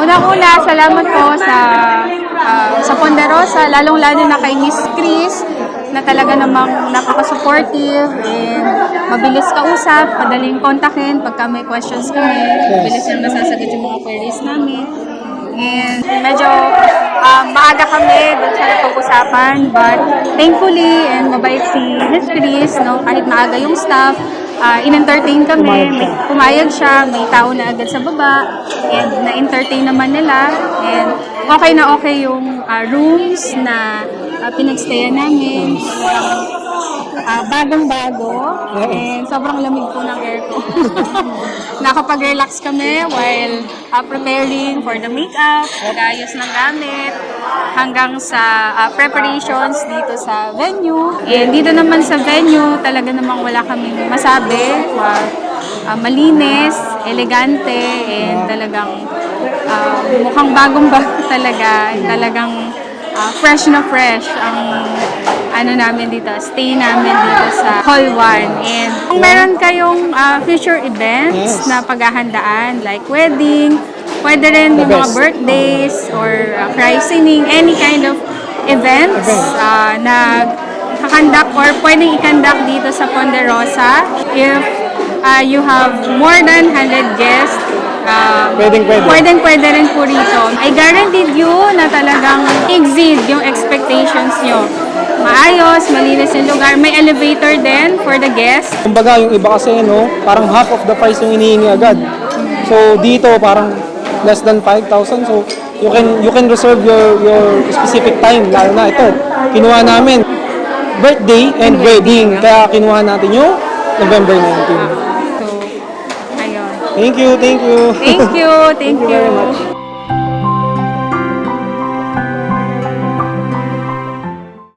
Unang-una, salamat po sa Ponderosa, lalong-lalo na kay Miss Chris na talaga namang napaka-supportive and mabilis kausap, madaling kontakin pagka may questions kami, mabilis yung masasagot yung mga queries namin. And medyo maaga kami dun sa napag-usapan, but thankfully and mabait si Miss Chris, no, kahit maaga yung staff, in-entertain kami, pumayag siya, may tao na agad sa baba, and na-entertain naman nila, and okay yung rooms na pinagstayan namin. Bagong-bago, and sobrang lamig po ng aircon. Nakapag-relax kami while preparing for the makeup, pag-ayos ng gamit, hanggang sa preparations dito sa venue. And dito naman sa venue, talaga namang wala kaming masabi. Malinis, elegante, and talagang mukhang bagong-bago talaga. Talagang fresh na fresh ang namin dito, stay namin dito sa Hall 1. And kung meron kayong future events na paghahandaan, like wedding, pwede rin yung mga birthdays or christening, any kind of events na kakandak or pwedeng ikandak dito sa Ponderosa. If you have more than 100 guests, pwede rin po rito. I guaranteed you na talagang exceed yung expectations nyo. Maayos, malinis yung lugar. May elevator din for the guests. Kumbaga, yung iba kasi, no, parang half of the price yung hinihingi agad. So, dito, parang less than 5,000. So, you can reserve your specific time. Lalo na ito, kinuha namin birthday and wedding. Kaya kinuha natin yung November 19. So, ayun. Thank you. Thank you very much.